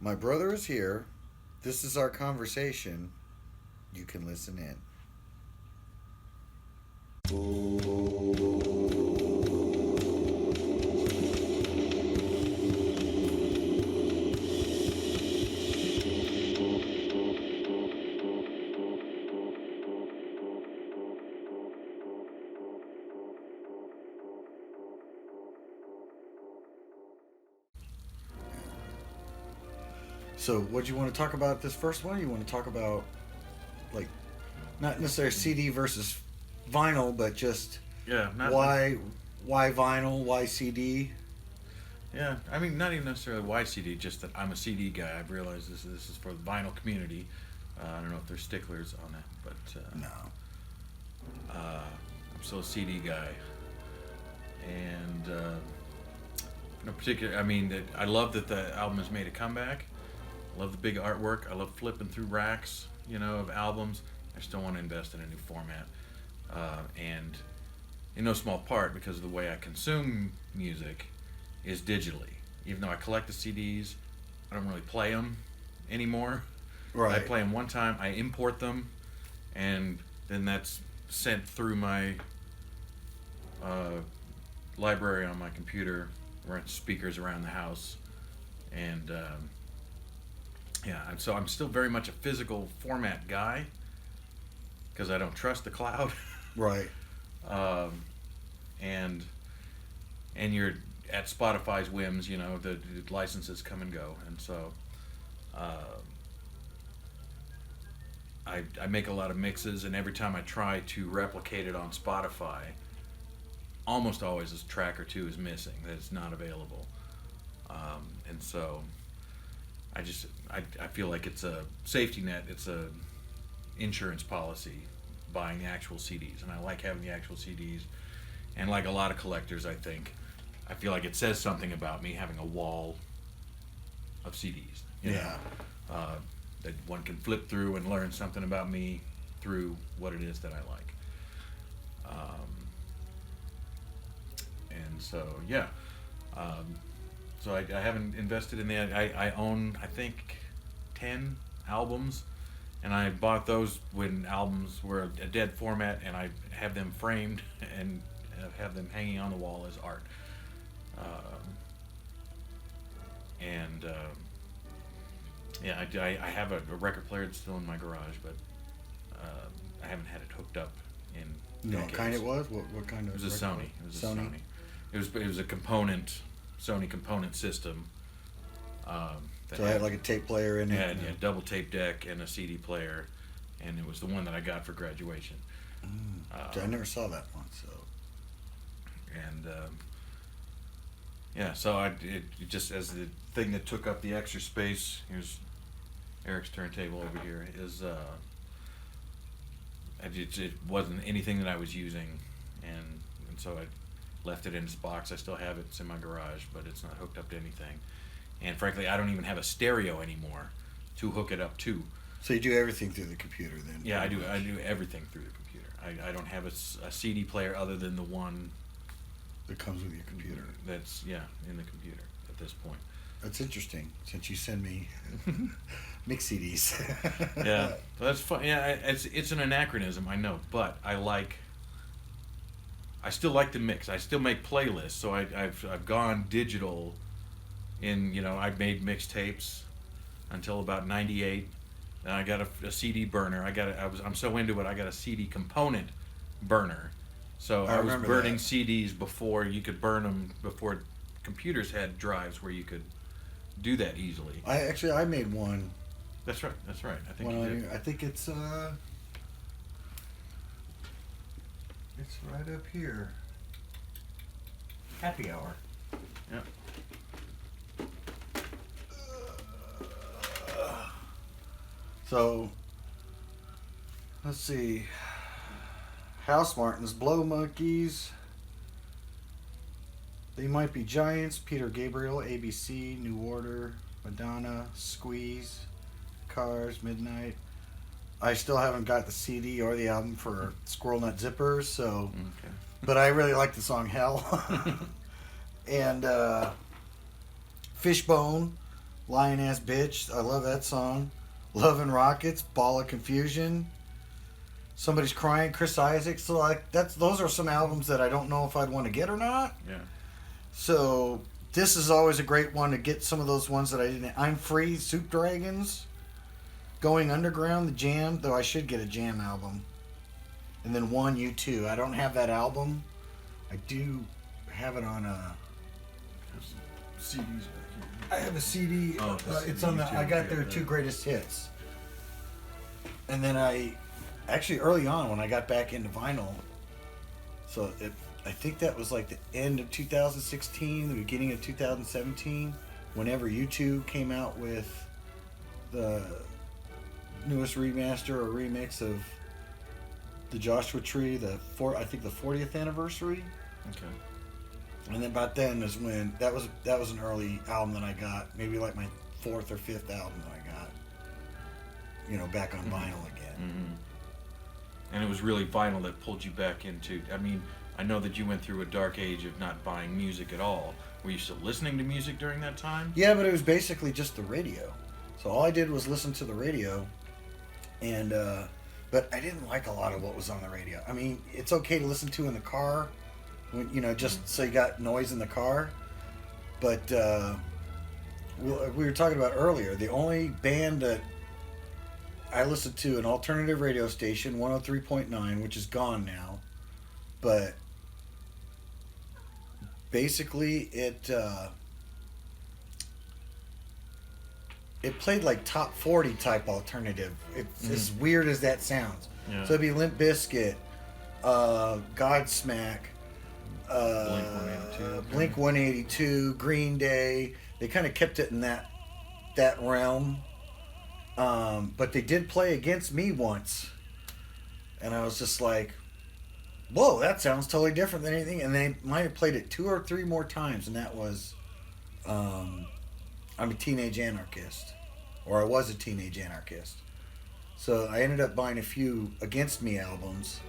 My brother is here. This is our conversation. You can listen in. So, what do you want to talk about this first one? You want to talk about, like, not necessarily CD versus vinyl, but just Yeah, not why vinyl, why CD? yeah. I mean, not even necessarily YCD. Just that I'm a CD guy. I've realized this is for the vinyl community. I don't know if there's sticklers on that, but No. I'm still a CD guy. And no particular. I mean, I love that the album has made a comeback. I love the big artwork. I love flipping through racks, of albums. I just don't want to invest in a new format. And in no small part because of the way I consume music is digitally. Even though I collect the CDs, I don't really play them anymore. Right. I play them one time, I import them, and then that's sent through my library on my computer, or speakers around the house. And and so I'm still very much a physical format guy because I don't trust the cloud. Right. And you're at Spotify's whims. The licenses come and go, and so I make a lot of mixes, and every time I try to replicate it on Spotify, almost always a track or two is missing that it's not available, and so I feel like it's a safety net, it's a insurance policy buying the actual CDs, and I like having the actual CDs. And like a lot of collectors, I feel like it says something about me having a wall of CDs. Yeah. That one can flip through and learn something about me through what it is that I like. And so, yeah. So I haven't invested in that. I own, I think, 10 albums. And I bought those when albums were a dead format, and I have them framed and have them hanging on the wall as art. I have a record player that's still in my garage, but I haven't had it hooked up in You know what decades. kind it was? What kind of? It was a record? Sony. It was a Sony. It was a Sony component system. That So I had like a tape player in it. yeah, double tape deck and a CD player, and it was the one that I got for graduation. I never saw that one. So. And so it just as the thing that took up the extra space. Here's Eric's turntable over here. It wasn't anything that I was using, and so I left it in its box. I still have it. It's in my garage, but it's not hooked up to anything. And frankly, I don't even have a stereo anymore to hook it up to. So you do everything through the computer then? Yeah, I do. I do everything through the computer. I don't have a CD player other than the one That comes with your computer. that's in the computer at this point. That's interesting, since you send me mix CDs. Yeah, but that's fun. Yeah, it's an anachronism, I know, but I still like to mix. I still make playlists, so I've gone digital. I made mixtapes until about '98. Then I got a CD burner. I'm so into it. I got a CD component burner. So I was remember burning that. CDs before you could burn them. Before computers had drives where you could do that easily. I made one. That's right. I think One you on did. here. I think it's right up here. Happy Hour. Yeah. So, let's see. House Martins, Blow Monkeys. They Might Be Giants, Peter Gabriel, ABC, New Order, Madonna, Squeeze, Cars, Midnight. I still haven't got the CD or the album for Squirrel Nut Zippers, so. Okay. But I really like the song Hell. And Fishbone, Lioness Bitch. I love that song. Love and Rockets. Ball of Confusion. Somebody's Crying. Chris Isaac. So like those are some albums that I don't know if I'd want to get or not. Yeah. So this is always a great one to get some of those ones that I didn't. I'm Free. Soup Dragons. Going Underground. The Jam. Though I should get a Jam album. And then One U2. I don't have that album. I do have it on a. CDs back I have a CD. Oh, it's on the. U2, I got yeah, their two greatest hits. And then actually early on when I got back into vinyl. So I think that was like the end of 2016, the beginning of 2017, whenever U2 came out with the newest remaster or remix of the Joshua Tree, I think the 40th anniversary. Okay. And then about then is when that was an early album that I got, maybe like my fourth or fifth album that I got, back on vinyl again. Mm-hmm. And it was really vinyl that pulled you back into. I mean, I know that you went through a dark age of not buying music at all. Were you still listening to music during that time? Yeah, but it was basically just the radio. So all I did was listen to the radio, and but I didn't like a lot of what was on the radio. I mean, it's okay to listen to in the car, when, just so you got noise in the car. But we were talking about earlier, the only band that I listened to, an alternative radio station, 103.9, which is gone now, but basically it played like top 40 type alternative. It's as weird as that sounds. Yeah. So it'd be Limp Bizkit, Godsmack, Blink 182, Green Day. They kind of kept it in that realm. But they did play Against Me once, and I was just like, whoa, that sounds totally different than anything. And they might have played it 2 or 3 more times, and that was I'm a Teenage Anarchist, or I was a Teenage Anarchist. So I ended up buying a few Against Me albums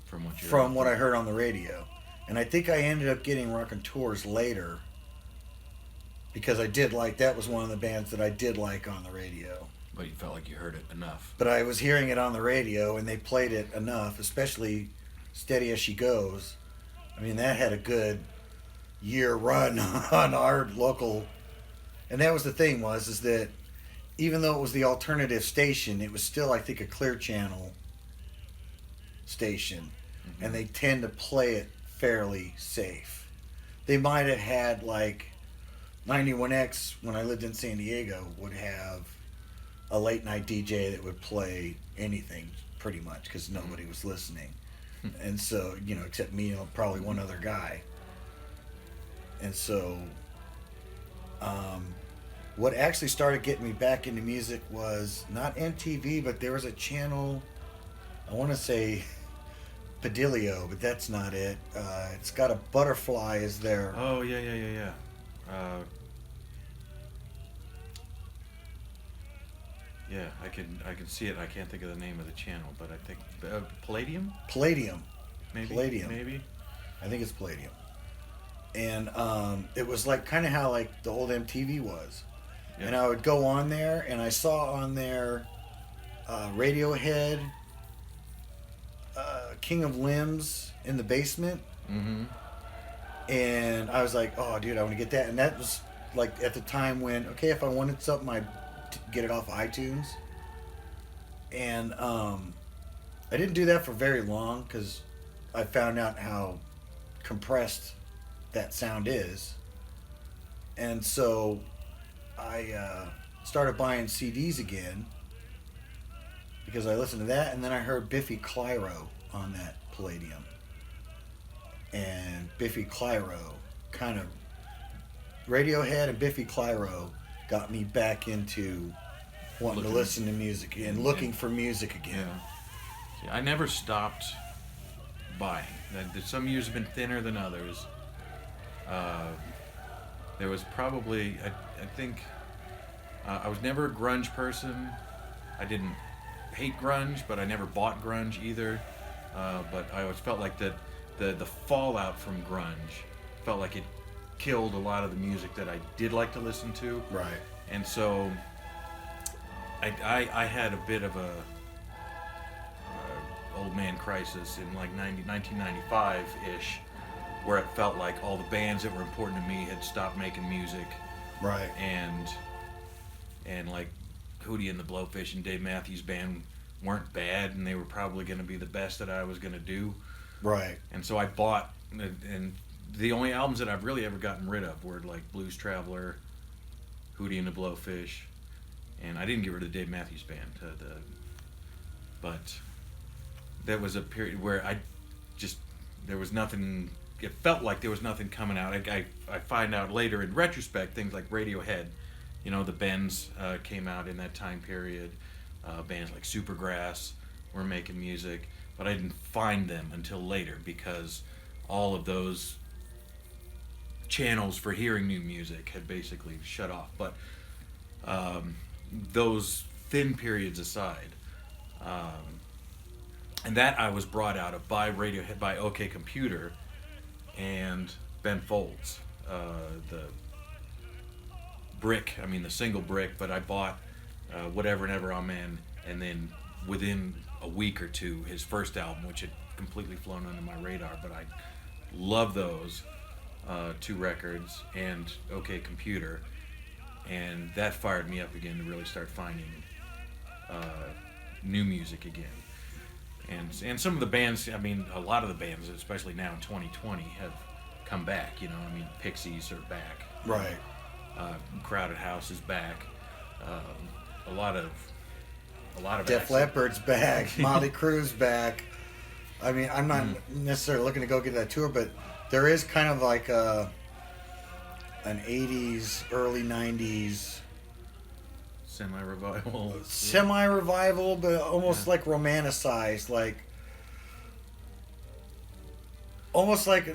from what I heard on the radio. And I think I ended up getting Raconteurs later, because I did like, that was one of the bands that I did like on the radio. But you felt like you heard it enough. But I was hearing it on the radio, and they played it enough, especially Steady As She Goes. I mean, that had a good year run on our local. And that was the thing is that even though it was the alternative station, it was still, I think, a Clear Channel station. Mm-hmm. And they tend to play it fairly safe. They might have had, like, 91X, when I lived in San Diego, would have a late night DJ that would play anything pretty much, because nobody was listening. And so, except me and probably one other guy. And so, what actually started getting me back into music was not MTV, but there was a channel, I want to say Padilio, but that's not it. It's got a butterfly as their... Oh, yeah. Yeah, I can see it. I can't think of the name of the channel, but I think Palladium. Maybe. I think it's Palladium. And it was like kind of how like the old MTV was. Yeah. And I would go on there, and I saw on there Radiohead, King of Limbs in the Basement. Mm-hmm. And I was like, oh, dude, I want to get that. And that was like at the time when, okay, if I wanted something, I'd get it off of iTunes. And I didn't do that for very long, because I found out how compressed that sound is. And so I started buying CDs again, because I listened to that, and then I heard Biffy Clyro on that Palladium. And Biffy Clyro kind of... Radiohead and Biffy Clyro got me back into wanting to listen to music and looking for music again. Yeah. See, I never stopped buying. Some years have been thinner than others. There was probably, I think, I was never a grunge person. I didn't hate grunge, but I never bought grunge either. But I always felt like that the fallout from grunge felt like it killed a lot of the music that I did like to listen to. Right. And so I had a bit of a old man crisis in like 1995-ish, where it felt like all the bands that were important to me had stopped making music. Right. And like Hootie and the Blowfish and Dave Matthews Band weren't bad, and they were probably going to be the best that I was going to do. Right. And so I bought, and the only albums that I've really ever gotten rid of were like Blues Traveler, Hootie and the Blowfish, and I didn't get rid of the Dave Matthews Band. But that was a period where there was nothing. It felt like there was nothing coming out. I find out later in retrospect things like Radiohead, the Bends came out in that time period. Bands like Supergrass were making music, but I didn't find them until later because all of those channels for hearing new music had basically shut off. But those thin periods aside, and that I was brought out of by Radiohead, by OK Computer, and Ben Folds, the single Brick, but I bought Whatever and Ever Amen, and then within a week or two, his first album, which had completely flown under my radar, but I love those two records and OK Computer, and that fired me up again to really start finding new music again. And some of the bands, a lot of the bands, especially now in 2020, have come back. Pixies are back. Right. Crowded House is back. A lot of Def acts. Leppard's back. Motley Crue's back. I'm not necessarily looking to go get that tour, but there is kind of like an 80s, early 90s semi-revival, but almost like romanticized, almost like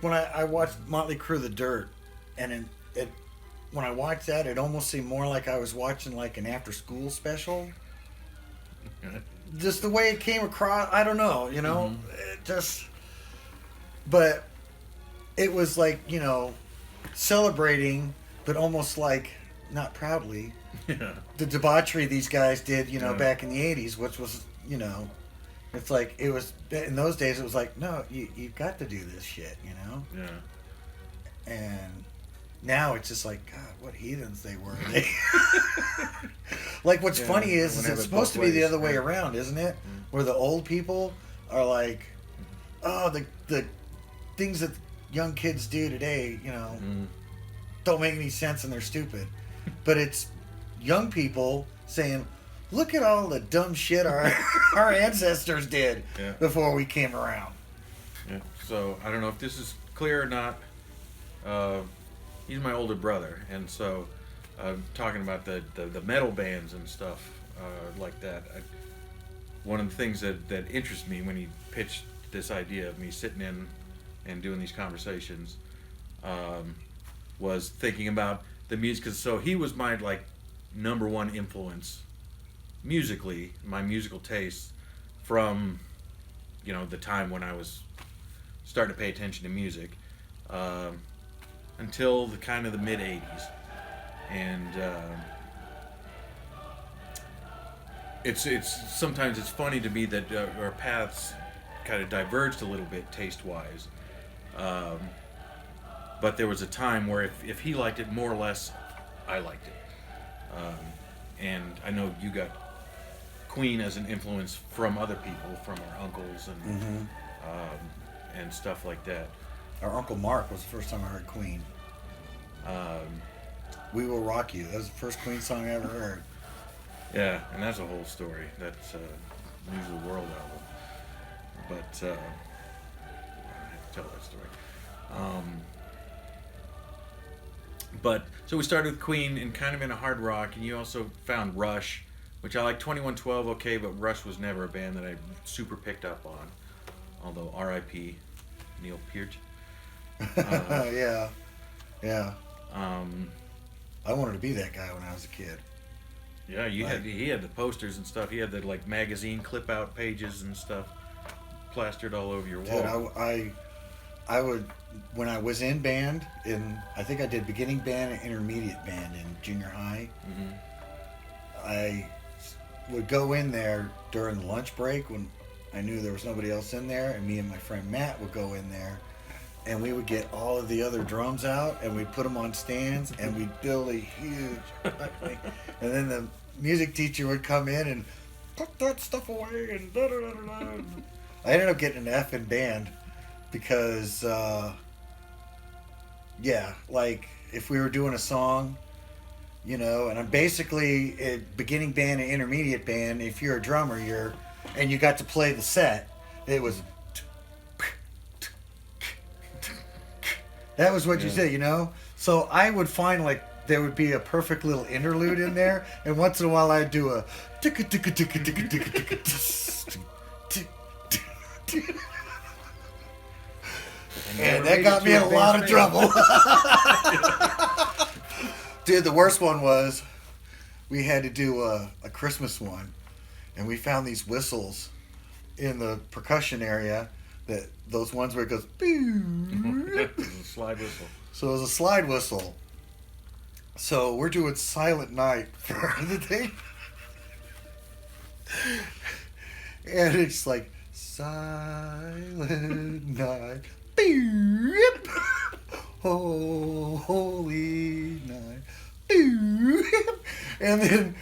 when I watched Motley Crue, The Dirt, and when I watched that, it almost seemed more like I was watching like an after-school special. Just the way it came across, I don't know, but it was like, celebrating, but almost like not proudly, the debauchery these guys did, back in the 80s, which was, it's like, it was, in those days, it was like, no, you've got to do this shit, Yeah. And now it's just like, God, what heathens they were. Like, what's funny is it's supposed to be the other way around, isn't it? Mm-hmm. Where the old people are like, oh, the things that young kids do today, don't make any sense and they're stupid. But it's young people saying, look at all the dumb shit our ancestors did before we came around. Yeah. So I don't know if this is clear or not. He's my older brother, and so talking about the metal bands and stuff like that. One of the things that interested me when he pitched this idea of me sitting in and doing these conversations was thinking about the music. Cause so he was my number one influence musically, my musical taste from the time when I was starting to pay attention to music. Until the kind of the mid 80s, and it's sometimes it's funny to me that our paths kind of diverged a little bit taste wise, but there was a time where if he liked it more or less, I liked it, and I know you got Queen as an influence from other people, from our uncles and stuff like that. Our Uncle Mark was the first time I heard Queen. We Will Rock You. That was the first Queen song I ever heard. Yeah, and that's a whole story. That's News of the World album. But I have to tell that story. But so we started with Queen and kind of in a hard rock, and you also found Rush, which I like. 2112, okay, but Rush was never a band that I super picked up on. Although R.I.P. Neil Peart. Yeah. I wanted to be that guy when I was a kid. Yeah, he had the posters and stuff. He had the magazine clip out pages and stuff plastered all over your wall. Dude, I would, when I was in band, I think I did beginning band and intermediate band in junior high. Mm-hmm. I would go in there during the lunch break when I knew there was nobody else in there, and me and my friend Matt would go in there, and we would get all of the other drums out, and we'd put them on stands, and we'd build a huge thing. And then the music teacher would come in and put that stuff away, and da-da-da-da-da. I ended up getting an F in band because, like, if we were doing a song, you know, and I'm basically at beginning band and intermediate band. If you're a drummer, and you got to play the set, it was. That was what you said, you know. So I would find like there would be a perfect little interlude in there, and once in a while I'd do a. And that got me in a lot of trouble. Dude, the worst one was we had to do a Christmas one, and we found these whistles in the percussion area, those ones where it goes It was a slide whistle. So it was a slide whistle. So we're doing Silent Night for the thing. And it's like Silent Night. Beep. Oh, holy night. Beep. And then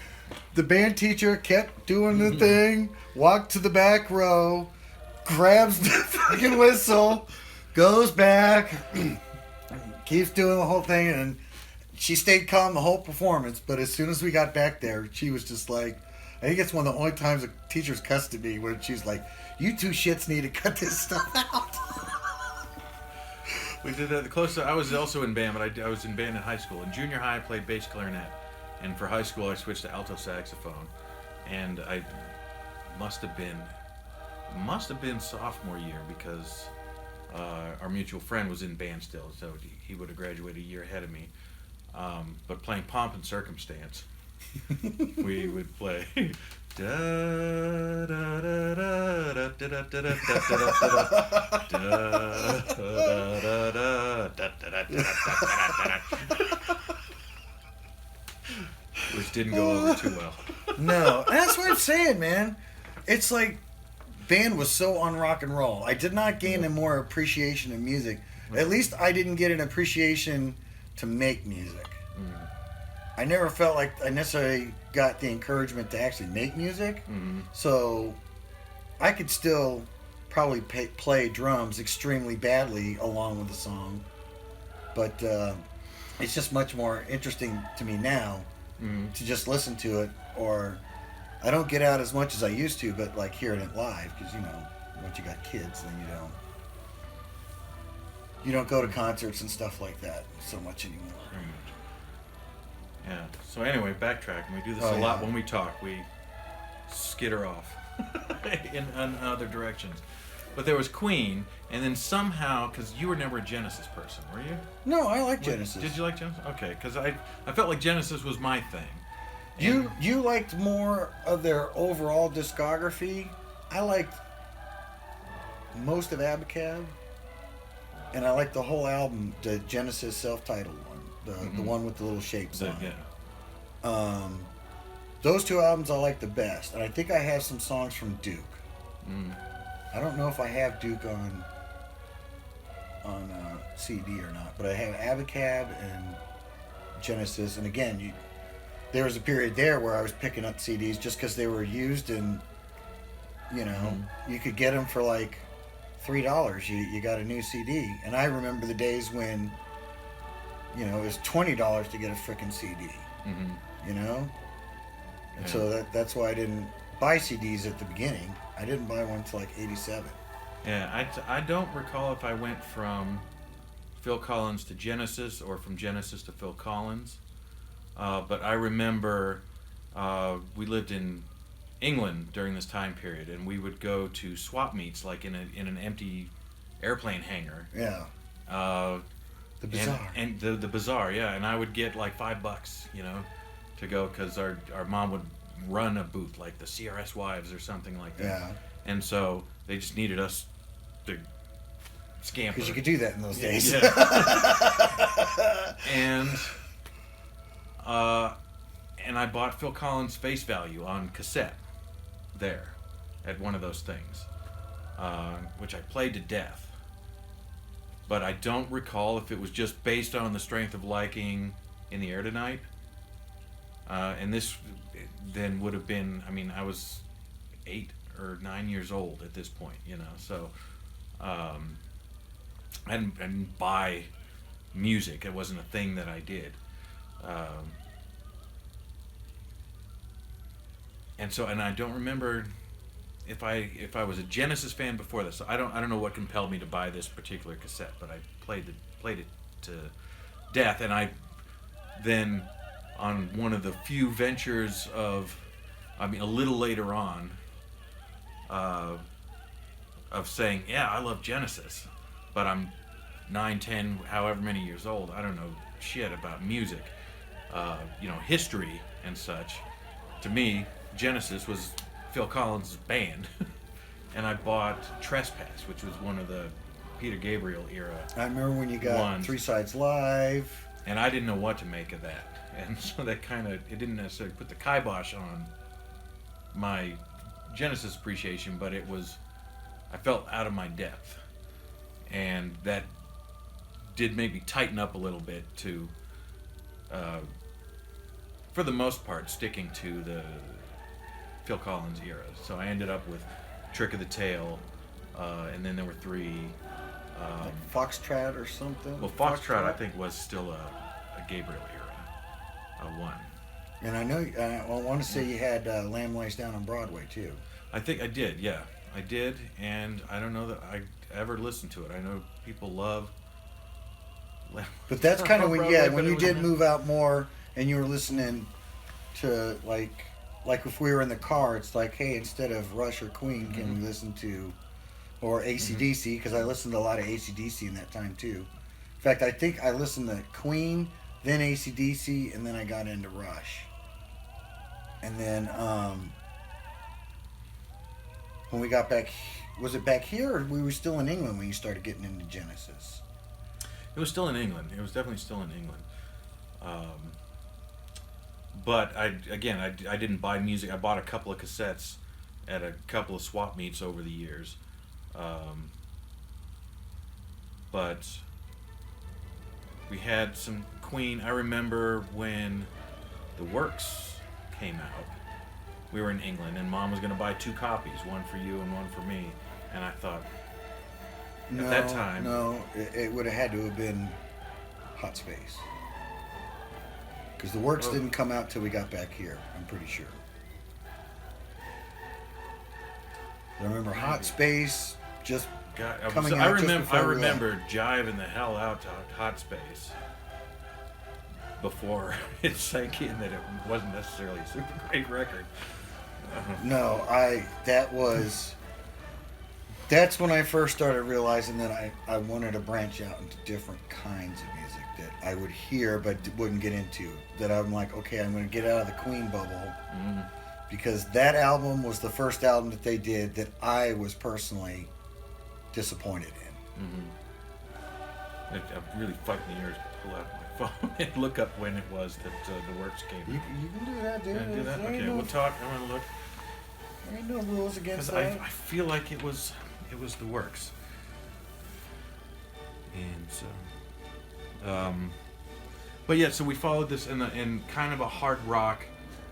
the band teacher kept doing the thing, walked to the back row, grabs the fucking whistle, goes back, keeps doing the whole thing, and she stayed calm the whole performance. But as soon as we got back there, she was just like, I think it's one of the only times the teachers cussed at me, where she's like, "You two shits need to cut this stuff out." We did that. The closest I was also in band, but I was in band in high school. In junior high, I played bass clarinet, and for high school, I switched to alto saxophone. And I must have been sophomore year, because our mutual friend was in band still, so he would have graduated a year ahead of me. But playing Pomp and Circumstance, we would play. Which didn't go over too well. No, that's what I'm saying, man. It's like band was so on rock and roll. I did not gain a more appreciation of music. At least I didn't get an appreciation to make music. I never felt like I necessarily got the encouragement to actually make music. Mm-hmm. So I could still probably play drums extremely badly along with the song. But it's just much more interesting to me now to just listen to it. Or I don't get out as much as I used to, but like hearing it live, because, you know, once you got kids, then you don't go to concerts and stuff like that so much anymore. Very much. Yeah. So anyway, backtracking. We do this a lot when we talk. We skitter off in other directions. But there was Queen, and then somehow, because you were never a Genesis person, were you? No, I like Genesis. Did you like Genesis? Okay, because I felt like Genesis was my thing. You liked more of their overall discography. I liked most of Abacab, and I liked the whole album, the Genesis self-titled one. The one with the little shapes on it. Yeah. Those two albums I like the best, and I think I have some songs from Duke. I don't know if I have Duke on CD or not, but I have Abacab and Genesis. And again, there was a period there where I was picking up CDs just because they were used, and you could get them for like $3. You got a new CD, and I remember the days when. It was $20 to get a frickin' CD. And so that's why I didn't buy CDs at the beginning. I didn't buy one until like '87. Yeah, I don't recall if I went from Phil Collins to Genesis or from Genesis to Phil Collins. But I remember we lived in England during this time period, and we would go to swap meets like in an empty airplane hangar. Yeah. The bazaar. And the bazaar, yeah. And I would get like $5, to go, because our mom would run a booth like the CRS Wives or something like that. Yeah. And so they just needed us to scamper. Because you could do that in those days. Yeah. And I bought Phil Collins' Face Value on cassette there at one of those things, which I played to death. But I don't recall if it was just based on the strength of liking In the Air Tonight. And this then would have been, I mean, I was 8 or 9 years old at this point, you know, so I didn't buy music. It wasn't a thing that I did. And I don't remember if I was a Genesis fan before this. I don't know what compelled me to buy this particular cassette, but I played it to death. And I then, on one of the few ventures of, I mean, a little later on, of saying, yeah, I love Genesis, but I'm 9, 10, however many years old. I don't know shit about music, history and such. To me, Genesis was Phil Collins' band. And I bought Trespass, which was one of the Peter Gabriel era. I remember when you got ones. 3 Sides Live. And I didn't know what to make of that. And so that it didn't necessarily put the kibosh on my Genesis appreciation, but I felt out of my depth. And that did make me tighten up a little bit to, for the most part, sticking to the Phil Collins era. So I ended up with Trick of the Tail, and then there were 3. Like Foxtrot or something? Well, Foxtrot, I think, was still a Gabriel era. One. And I know, I want to say you had Lamb Lies Down on Broadway, too. I think I did, yeah. I did, and I don't know that I ever listened to it. I know people love But that's kind of when, Broadway, when but you it did was- move out more and you were listening to, like if we were in the car, it's like, hey, instead of Rush or Queen, can we listen to, or AC/DC, because I listened to a lot of AC/DC in that time, too. In fact, I think I listened to Queen, then AC/DC, and then I got into Rush. And then when we got back, was it back here, or we were still in England when you started getting into Genesis? It was still in England. It was definitely still in England. But I didn't buy music. I bought a couple of cassettes at a couple of swap meets over the years. But we had some Queen. I remember when The Works came out. We were in England, and Mom was going to buy 2 copies, one for you and one for me. And I thought, No, that time- No, it would have had to have been Hot Space. Because The Works didn't come out till we got back here, I'm pretty sure. I remember Hot Space just God, coming I out just remember. before I we left. remember jiving the hell out to Hot Space before it sank in that it wasn't necessarily a super great record. No, that's when I first started realizing that I wanted to branch out into different kinds of music that I would hear but wouldn't get into. That I'm like, okay, I'm going to get out of the Queen bubble. Because that album was the first album that they did that I was personally disappointed in. I'm really fighting the urge to pull out my phone and look up when it was that The Works came You out. can do that, dude. Can I do that? There ain't Okay, no, we'll talk. I'm gonna look there ain't no rules against because that. I feel like it was The Works, and so. But yeah, so we followed this in kind of a hard rock,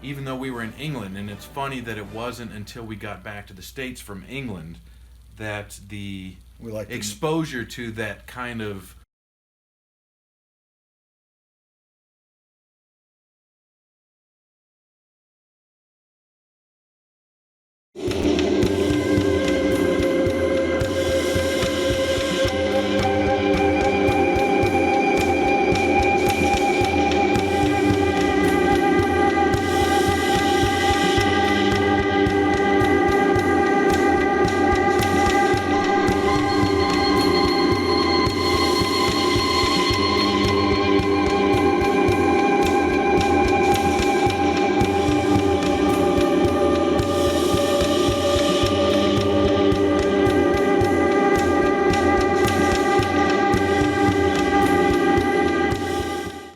even though we were in England, and it's funny that it wasn't until we got back to the States from England that the We like to- exposure to that kind of